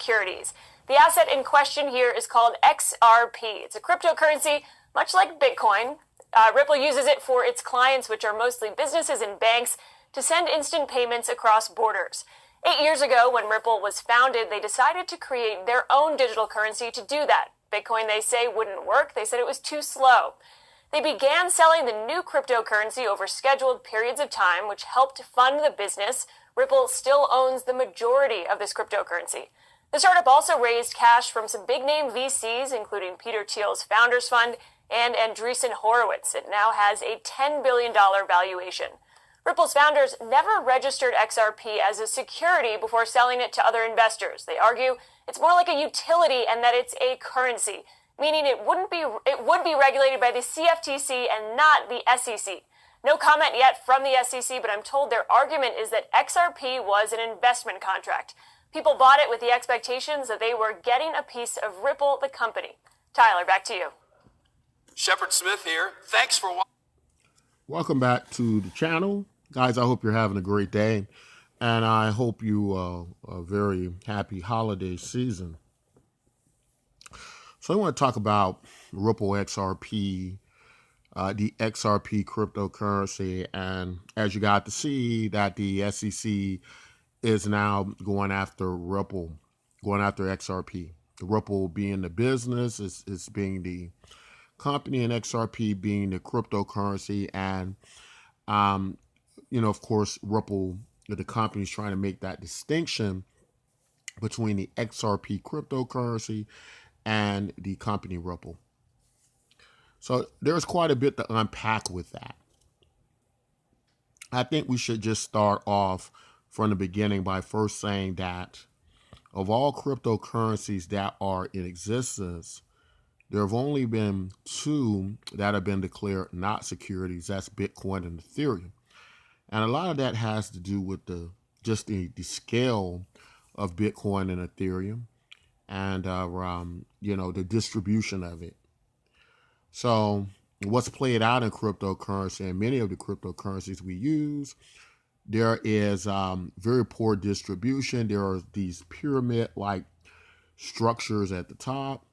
securities. The asset in question here is called XRP. It's a cryptocurrency, much like Bitcoin. Ripple uses it for its clients, which are mostly businesses and banks, to send instant payments across borders. 8 years ago, when Ripple was founded, they decided to create their own digital currency to do that. Bitcoin, they say, wouldn't work. They said it was too slow. They began selling the new cryptocurrency over scheduled periods of time, which helped fund the business. Ripple still owns the majority of this cryptocurrency. The startup also raised cash from some big-name VCs, including Peter Thiel's Founders Fund and Andreessen Horowitz. It now has a $10 billion valuation. Ripple's founders never registered XRP as a security before selling it to other investors. They argue it's more like a utility and that it's a currency, meaning it would be regulated by the CFTC and not the SEC. No comment yet from the SEC, but I'm told their argument is that XRP was an investment contract. People bought it with the expectations that they were getting a piece of Ripple, the company. Tyler, back to you. Shepard Smith here. Thanks for watching. Welcome back to the channel. Guys, I hope you're having a great day, and I hope you a very happy holiday season. So I want to talk about Ripple XRP, the XRP cryptocurrency, and as you got to see that the SEC is now going after Ripple, going after XRP. The Ripple being the business, is being the company, and XRP being the cryptocurrency. And of course, Ripple, the company, is trying to make that distinction between the XRP cryptocurrency and the company Ripple. So there's quite a bit to unpack with that. I think we should just start off from the beginning by first saying that of all cryptocurrencies that are in existence, there have only been two that have been declared not securities. That's Bitcoin and Ethereum. And a lot of that has to do with the scale of Bitcoin and Ethereum and, the distribution of it. So what's played out in cryptocurrency and many of the cryptocurrencies we use, there is very poor distribution. There are these pyramid-like structures at the top,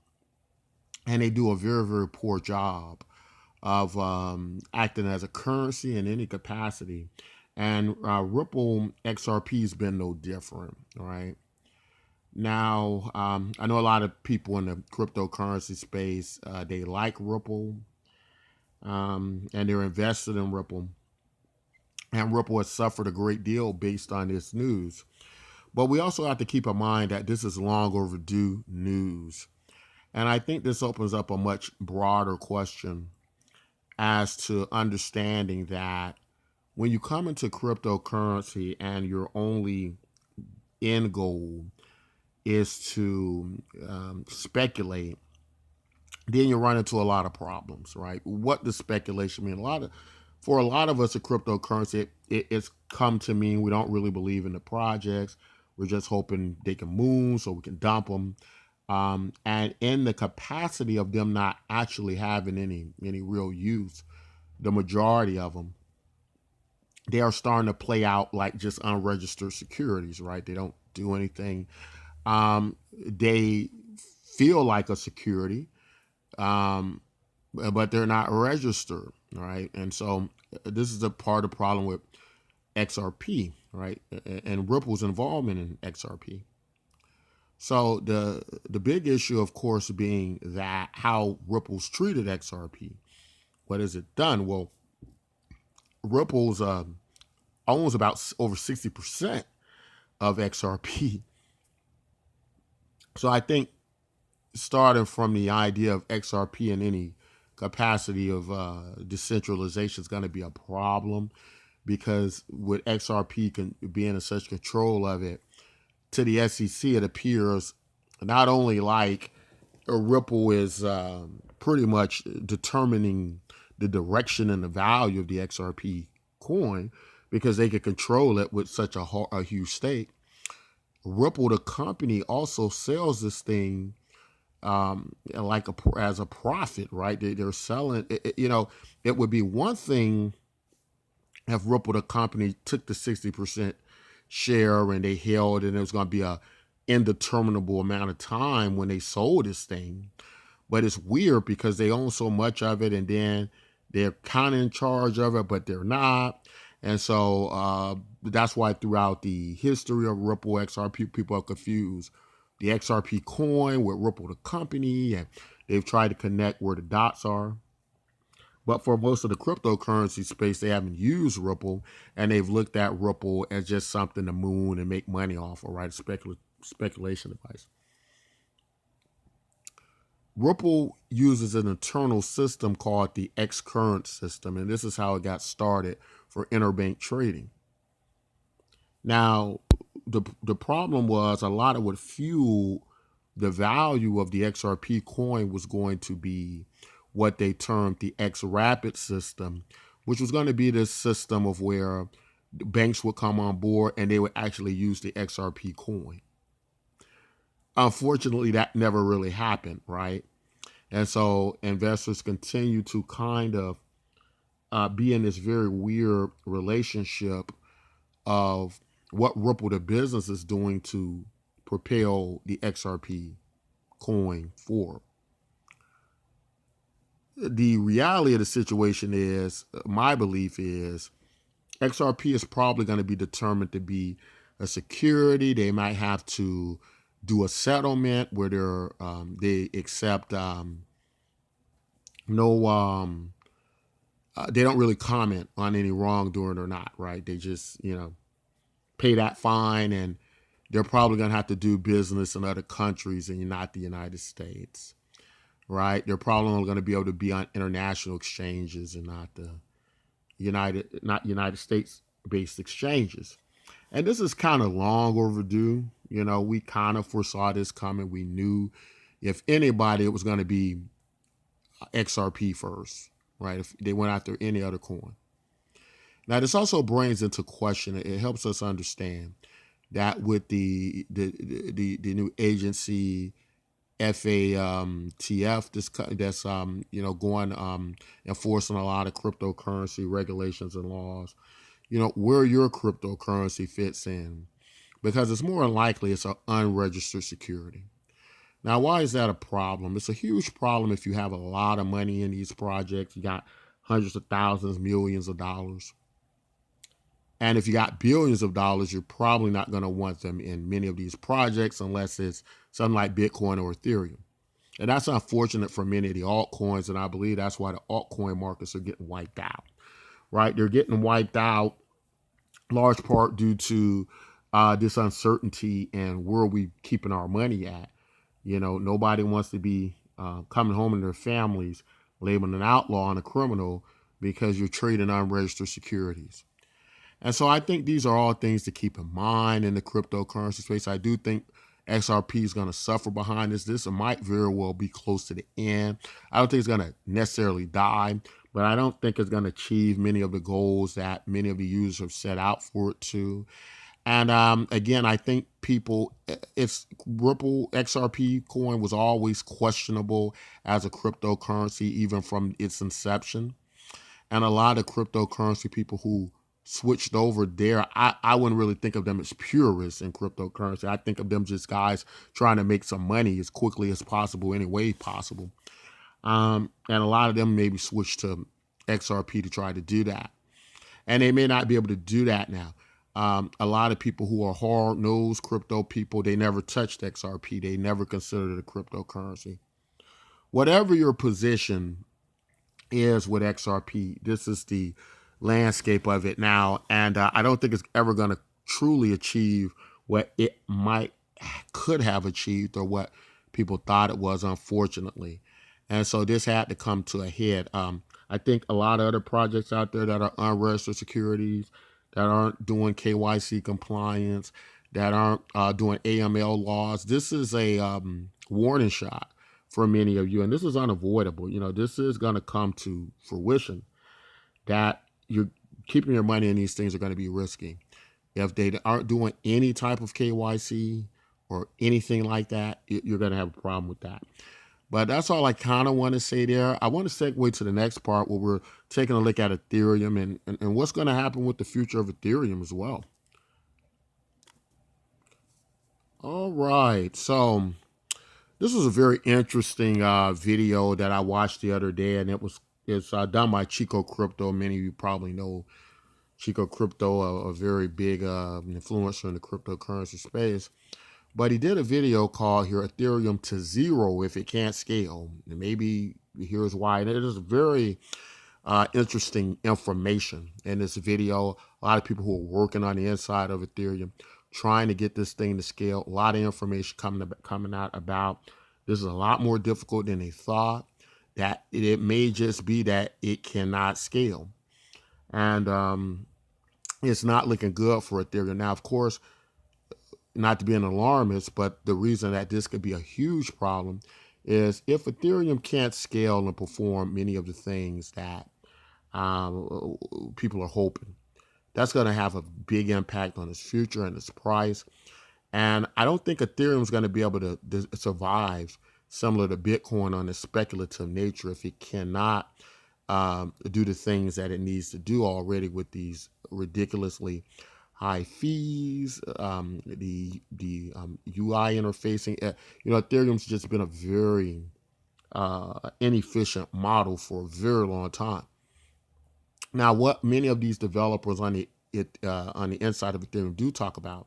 and they do a very, very poor job of acting as a currency in any capacity. And Ripple XRP has been no different, right? Now, I know a lot of people in the cryptocurrency space, they like Ripple, and they're invested in Ripple. And Ripple has suffered a great deal based on this news. But we also have to keep in mind that this is long overdue news. And I think this opens up a much broader question as to understanding that when you come into cryptocurrency and your only end goal is to speculate, then you run into a lot of problems, right? What does speculation mean? For a lot of us, a cryptocurrency, it's come to mean we don't really believe in the projects. We're just hoping they can move so we can dump them. And in the capacity of them not actually having any real use, the majority of them, they are starting to play out like just unregistered securities, right? They don't do anything. They feel like a security, but they're not registered, right? And so this is a part of the problem with XRP, right? And Ripple's involvement in XRP. So the big issue, of course, being that how Ripple's treated XRP. What has it done? Well, Ripple's owns about over 60% of XRP. So I think starting from the idea of XRP in any capacity of decentralization is going to be a problem, because with XRP being in such control of it, to the SEC, it appears not only like Ripple is pretty much determining the direction and the value of the XRP coin, because they can control it with such a huge stake. Ripple, the company, also sells this thing as a profit, right? They're selling it. It would be one thing if Ripple, the company, took the 60% share and they held, and it was going to be a indeterminable amount of time when they sold this thing. But it's weird because they own so much of it, and then they're kind of in charge of it, but they're not. And so that's why throughout the history of Ripple XRP, people are confused the XRP coin with Ripple the company, and they've tried to connect where the dots are. But for most of the cryptocurrency space, they haven't used Ripple, and they've looked at Ripple as just something to moon and make money off of, right? A speculation device. Ripple uses an internal system called the X-Current system, and this is how it got started for interbank trading. Now, the problem was a lot of what fueled the value of the XRP coin was going to be what they termed the X-Rapid system, which was going to be this system of where banks would come on board and they would actually use the XRP coin. Unfortunately, that never really happened, right? And so investors continue to kind of be in this very weird relationship of what Ripple the business is doing to propel the XRP coin forward. The reality of the situation is, my belief is, XRP is probably going to be determined to be a security. They might have to do a settlement where they accept they don't really comment on any wrongdoing or not, right? They just, pay that fine, and they're probably going to have to do business in other countries and not the United States, right? They're probably only going to be able to be on international exchanges and not the United States-based exchanges. And this is kind of long overdue. We kind of foresaw this coming. We knew if anybody, it was going to be XRP first, right? If they went after any other coin. Now, this also brings into question, it helps us understand that with the new agency, FATF, that's going enforcing a lot of cryptocurrency regulations and laws, where your cryptocurrency fits in, because it's more than likely it's an unregistered security. Now, why is that a problem? It's a huge problem if you have a lot of money in these projects. You got hundreds of thousands, millions of dollars. And if you got billions of dollars, you're probably not going to want them in many of these projects unless it's something like Bitcoin or Ethereum. And that's unfortunate for many of the altcoins, and I believe that's why the altcoin markets are getting wiped out, right? They're getting wiped out large part due to this uncertainty and where are we keeping our money at. Nobody wants to be coming home in their families labeled an outlaw and a criminal because you're trading unregistered securities. And so I think these are all things to keep in mind in the cryptocurrency space. I do think XRP is going to suffer behind this. This might very well be close to the end. I don't think it's going to necessarily die, but I don't think it's going to achieve many of the goals that many of the users have set out for it to. And again, I think it's Ripple XRP coin was always questionable as a cryptocurrency, even from its inception. And a lot of cryptocurrency people who switched over there, I wouldn't really think of them as purists in cryptocurrency. I think of them just guys trying to make some money as quickly as possible, any way possible. And a lot of them maybe switched to XRP to try to do that. And they may not be able to do that now. A lot of people who are hard-nosed crypto people, they never touched XRP. They never considered it a cryptocurrency. Whatever your position is with XRP, this is the landscape of it now, and I don't think it's ever going to truly achieve what it could have achieved or what people thought it was, unfortunately. And so this had to come to a head. I think a lot of other projects out there that are unregistered securities, that aren't doing KYC compliance, that aren't doing AML laws, this is a warning shot for many of you, and this is unavoidable. This is going to come to fruition, that you're keeping your money in these things are going to be risky. If they aren't doing any type of KYC or anything like that, you're going to have a problem with that. But that's all I kind of want to say there. I want to segue to the next part where we're taking a look at Ethereum and what's going to happen with the future of Ethereum as well. All right. So this was a very interesting video that I watched the other day, and it's done by Chico Crypto. Many of you probably know Chico Crypto, a very big influencer in the cryptocurrency space. But he did a video called here Ethereum to Zero if it can't scale. And maybe here's why. And it is very interesting information in this video. A lot of people who are working on the inside of Ethereum trying to get this thing to scale. A lot of information coming out about this is a lot more difficult than they thought. That it may just be that it cannot scale. And it's not looking good for Ethereum. Now, of course, not to be an alarmist, but the reason that this could be a huge problem is if Ethereum can't scale and perform many of the things that people are hoping, that's going to have a big impact on its future and its price. And I don't think Ethereum is going to be able to survive similar to Bitcoin on its speculative nature if it cannot do the things that it needs to do already with these ridiculously high fees, the UI interfacing. Ethereum's just been a very inefficient model for a very long time. Now, what many of these developers on the inside of Ethereum do talk about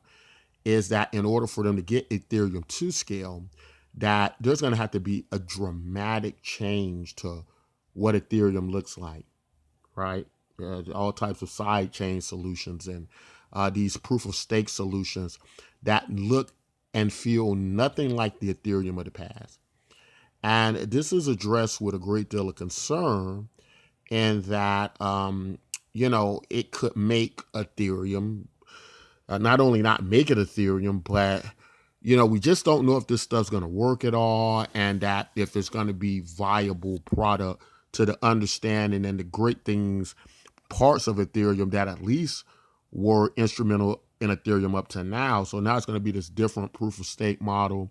is that in order for them to get Ethereum to scale, that there's going to have to be a dramatic change to what Ethereum looks like, right? All types of side chain solutions and these proof of stake solutions that look and feel nothing like the Ethereum of the past. And this is addressed with a great deal of concern in that, it could make Ethereum, not only not make it Ethereum, but, we just don't know if this stuff's going to work at all and that if it's going to be viable product to the understanding and the great things, parts of Ethereum that at least were instrumental in Ethereum up to now. So now it's going to be this different proof of stake model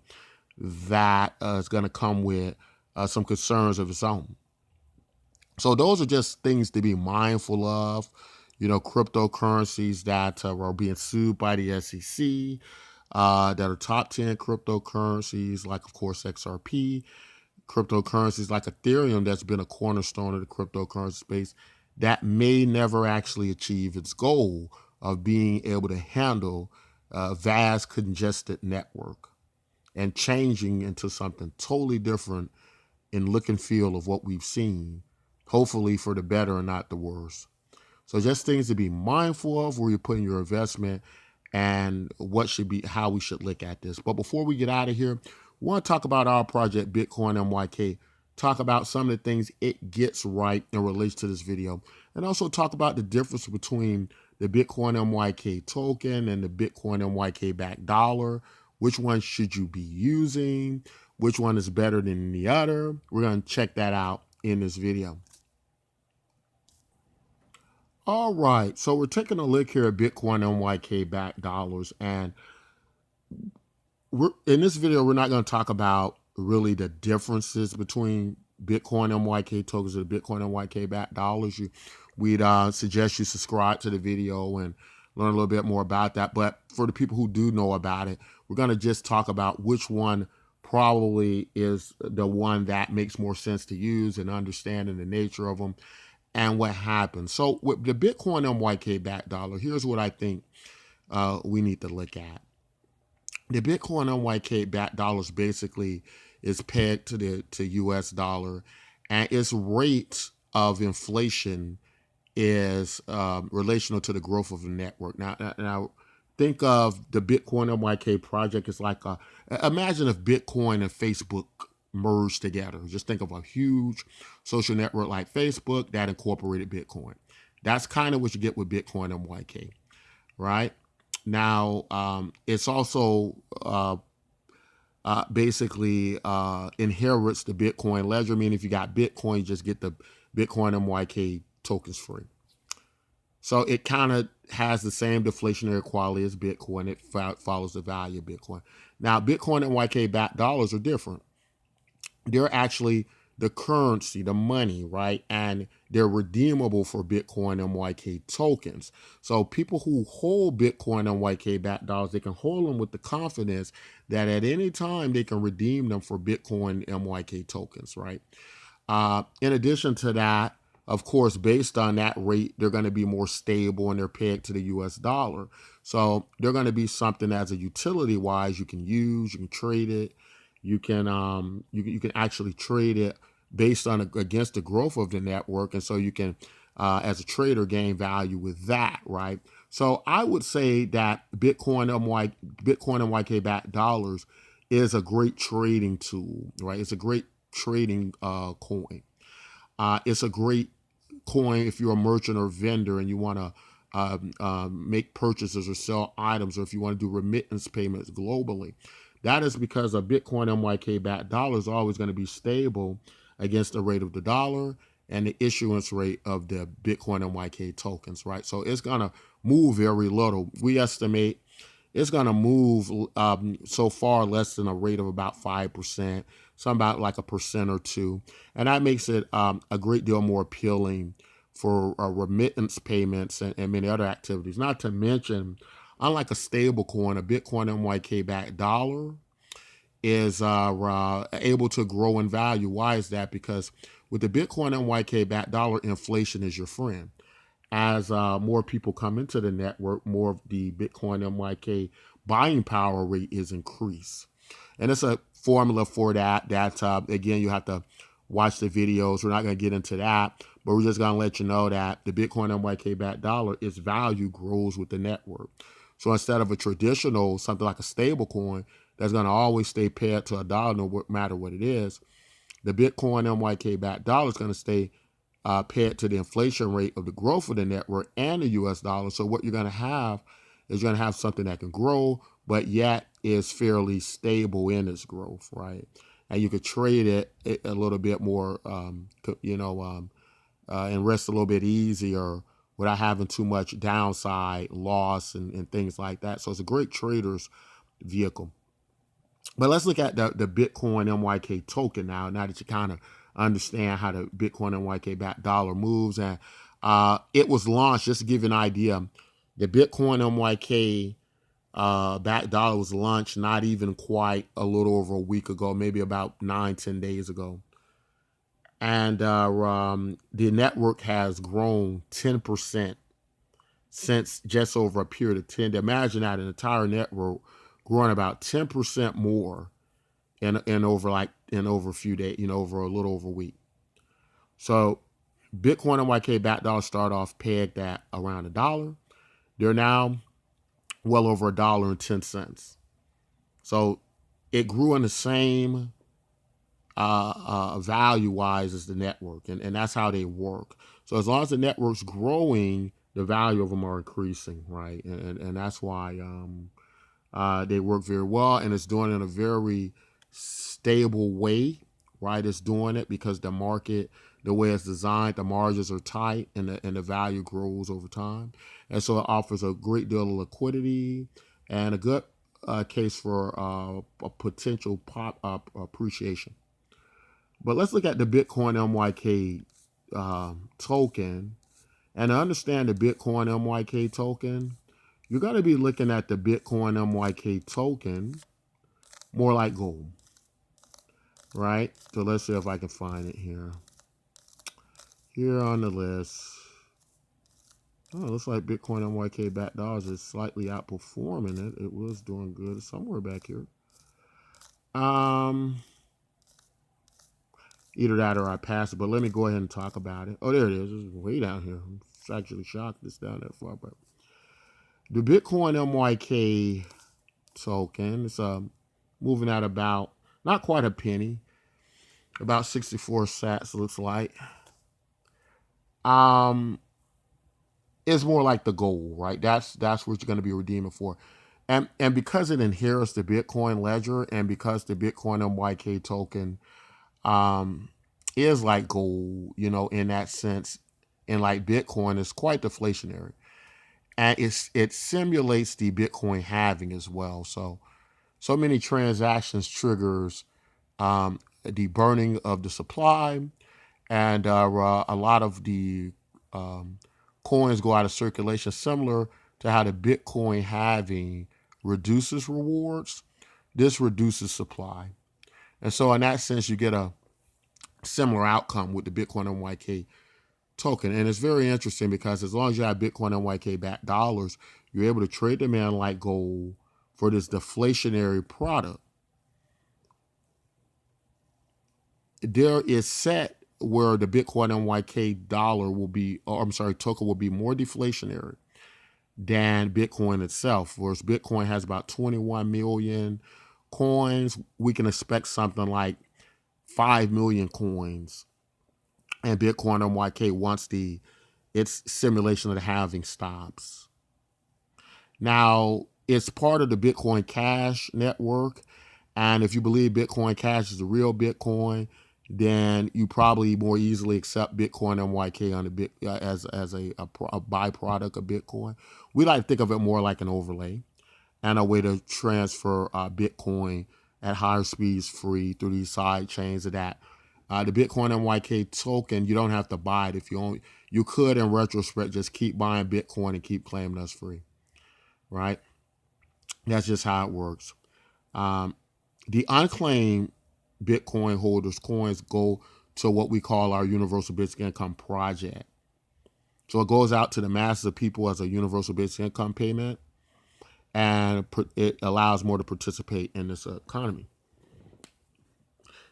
that is going to come with some concerns of its own. So those are just things to be mindful of. Cryptocurrencies that are being sued by the SEC, that are top 10 cryptocurrencies, like, of course, XRP, cryptocurrencies like Ethereum that's been a cornerstone of the cryptocurrency space that may never actually achieve its goal of being able to handle a vast congested network and changing into something totally different in look and feel of what we've seen, hopefully for the better and not the worse. So just things to be mindful of where you're putting your investment and what should be, how we should look at this. But before we get out of here, we want to talk about our project, Btcmyk, talk about some of the things it gets right in relation to this video, and also talk about the difference between the Btcmyk token and the Btcmyk backed dollar. Which one should you be using? Which one is better than the other? We're going to check that out in this video. All right, so we're taking a look here at Btcmyk backed dollars, and in this video, we're not going to talk about really the differences between Btcmyk tokens and the Btcmyk backed dollars. We'd suggest you subscribe to the video and learn a little bit more about that. But for the people who do know about it, we're going to just talk about which one probably is the one that makes more sense to use and understanding the nature of them and what happens. So with the Btcmyk backed dollar, here's what I think we need to look at. The Btcmyk backed dollars basically is pegged to the US dollar, and its rate of inflation is relational to the growth of the network. Now think of the Btcmyk project as like imagine if Bitcoin and Facebook merged together. Just think of a huge social network like Facebook that incorporated Bitcoin. That's kind of what you get with Btcmyk, right? Now, it's also basically inherits the Bitcoin ledger, meaning if you got Bitcoin, you just get the Btcmyk tokens free. So it kind of has the same deflationary quality as Bitcoin. It follows the value of Bitcoin. Now, Btcmyk backed dollars are different. They're actually the currency, the money, right? And they're redeemable for Bitcoin MYK tokens. So people who hold Bitcoin MYK backed dollars, they can hold them with the confidence that at any time they can redeem them for Bitcoin MYK tokens, right? In addition to that, of course, based on that rate, they're going to be more stable and they're pegged to the US dollar. So they're going to be something as a utility wise you can use, you can trade it, you can actually trade it based on against the growth of the network, and so you can as a trader gain value with that, right? So I would say that Bitcoin MYK backed dollars is a great trading tool, right? It's a great trading coin. It's a great coin if you're a merchant or vendor and you want to make purchases or sell items, or if you want to do remittance payments globally. That is because a Bitcoin MYK backed dollar is always going to be stable against the rate of the dollar and the issuance rate of the Bitcoin MYK tokens, right? So it's going to move very little. We estimate it's going to move so far less than a rate of about 5%, some about like 1% or 2%. And that makes it a great deal more appealing for remittance payments and many other activities. Not to mention, unlike a stable coin, a Bitcoin MYK backed dollar is able to grow in value. Why is that? Because with the Bitcoin MYK backed dollar, inflation is your friend. As more people come into the network, more of the Bitcoin MYK buying power rate is increased. And it's a formula for that. Again, you have to watch the videos. We're not going to get into that, but we're just going to let you know that the Bitcoin MYK backed dollar, its value grows with the network. So instead of a traditional, something like a stable coin that's going to always stay paired to a dollar no matter what it is, the Bitcoin MYK backed dollar is going to stay paired to the inflation rate of the growth of the network and the US dollar. So what you're going to have is you're going to have something that can grow, but yet is fairly stable in its growth, right? And you could trade it a little bit more, and rest a little bit easier without having too much downside loss and things like that. So it's a great trader's vehicle. But let's look at the Bitcoin MYK token now that you kind of understand how the Bitcoin MYK backed dollar moves. And it was launched, just to give you an idea, the Bitcoin MYK backed dollar was launched not even quite a little over a week ago, maybe about 9-10 days ago. And the network has grown 10% since just over a period of 10. Imagine that an entire network growing about 10% more in over a few days, over a little over a week. So Bitcoin MYK backed dollar start off pegged at around $1. They're now well over $1.10. So it grew in the same value wise as the network, and that's how they work. So as long as the network's growing, the value of them are increasing, right? And that's why they work very well, and it's doing it in a very stable way, right? It's doing it because the market, the way it's designed, the margins are tight, and the value grows over time, and so it offers a great deal of liquidity and a good case for a potential pop up appreciation. But let's look at the Bitcoin MYK token, and to understand the Bitcoin MYK token, you're going to be looking at the Bitcoin MYK token more like gold, right? So let's see if I can find it here. Here on the list. Oh, it looks like Bitcoin MYK backed dollars is slightly outperforming it. It was doing good somewhere back here. Either that or I passed it, but let me go ahead and talk about it. Oh, there it is. It's way down here. I'm actually shocked it's down that far, but the Bitcoin MYK token is moving at about, not quite a penny, about 64 sats, looks like. It's more like the gold, right? That's what you're going to be redeeming for. And because it inherits the Bitcoin ledger, and because the Bitcoin MYK token is like gold, in that sense, and like Bitcoin, is quite deflationary. And it simulates the Bitcoin halving as well. So many transactions triggers the burning of the supply, and a lot of the coins go out of circulation, similar to how the Bitcoin halving reduces rewards. This reduces supply. And so in that sense, you get a similar outcome with the Bitcoin MYK token. And it's very interesting because as long as you have Bitcoin MYK backed dollars, you're able to trade them in like gold for this deflationary product. There is set where the Bitcoin MYK dollar will be, or I'm sorry, token will be more deflationary than Bitcoin itself. Whereas Bitcoin has about 21 million coins, we can expect something like 5 million coins. And Bitcoin MYK once its simulation of the halving stops. Now, it's part of the Bitcoin Cash network. And if you believe Bitcoin Cash is the real Bitcoin, then you probably more easily accept Bitcoin MYK on the as a byproduct of Bitcoin. We like to think of it more like an overlay and a way to transfer Bitcoin at higher speeds free through these side chains of that. The Bitcoin MYK token, you don't have to buy it. You could, in retrospect, just keep buying Bitcoin and keep claiming us free, right? That's just how it works. The unclaimed Bitcoin holders' coins go to what we call our Universal Basic Income Project. So it goes out to the masses of people as a Universal Basic Income payment, and it allows more to participate in this economy.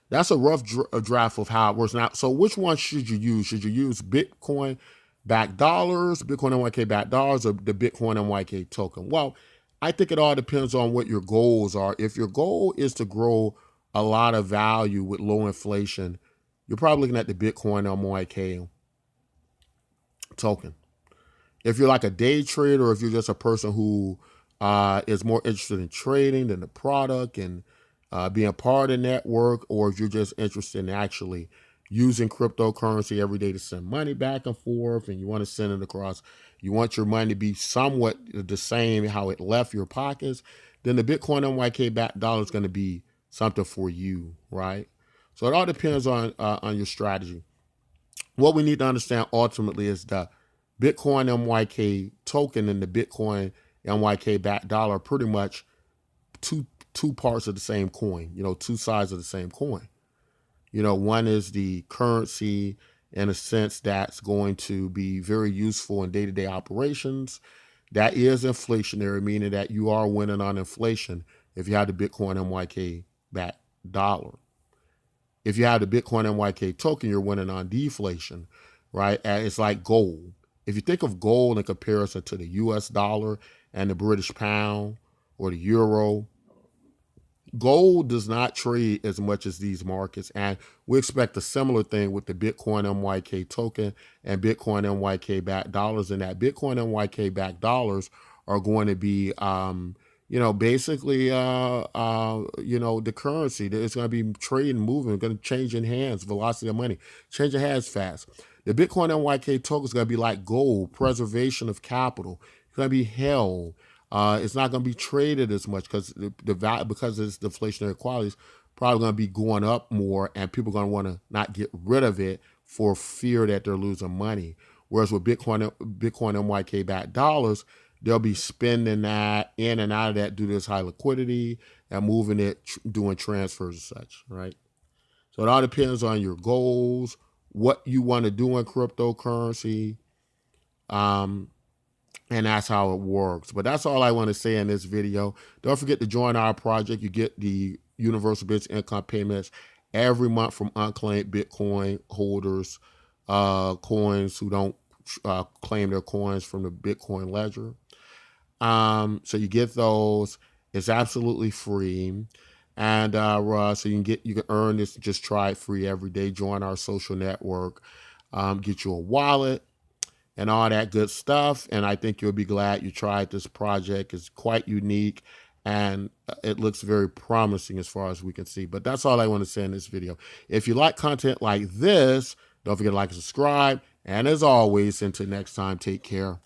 That's a rough draft of how it works. Now, so which one should you use? Should you use Bitcoin backed dollars, Bitcoin MYK backed dollars, or the Bitcoin MYK token? Well, I think it all depends on what your goals are. If your goal is to grow a lot of value with low inflation, you're probably looking at the Bitcoin MYK token. If you're like a day trader, or if you're just a person who is more interested in trading than the product and being part of the network, or if you're just interested in actually using cryptocurrency every day to send money back and forth and you want to send it across, you want your money to be somewhat the same how it left your pockets, then the Bitcoin MYK backed dollar is going to be something for you, right? So it all depends on your strategy. What we need to understand ultimately is the Bitcoin MYK token and the Bitcoin MYK backed dollar are pretty much two parts of the same coin, two sides of the same coin. One is the currency in a sense that's going to be very useful in day-to-day operations. That is inflationary, meaning that you are winning on inflation if you have the Bitcoin MYK backed dollar. If you have the Bitcoin MYK token, you're winning on deflation, right? And it's like gold. If you think of gold in comparison to the US dollar and the British pound or the euro, gold does not trade as much as these markets, and we expect a similar thing with the Bitcoin MYK token and Bitcoin MYK backed dollars, and that Bitcoin MYK backed dollars are going to be, basically, the currency. It's going to be trading, moving, going to change in hands, velocity of money, change in hands fast. The Bitcoin MYK token is going to be like gold, preservation of capital. It's going to be held. It's not going to be traded as much because the value, because of its deflationary qualities, probably going to be going up more, and people are going to want to not get rid of it for fear that they're losing money. Whereas with Bitcoin MYK backed dollars, they'll be spending that in and out of that due to this high liquidity and moving it, doing transfers and such, right? So it all depends on your goals, what you want to do in cryptocurrency. And that's how it works. But that's all I want to say in this video. Don't forget to join our project. You get the Universal Basic Income payments every month from unclaimed Bitcoin holders, coins who don't claim their coins from the Bitcoin ledger. So you get those. It's absolutely free. And so you can earn this. Just try it free every day. Join our social network. Get you a wallet and all that good stuff. And I think you'll be glad you tried this project. It's quite unique, and it looks very promising as far as we can see. But that's all I want to say in this video. If you like content like this, don't forget to like and subscribe. And as always, until next time, take care.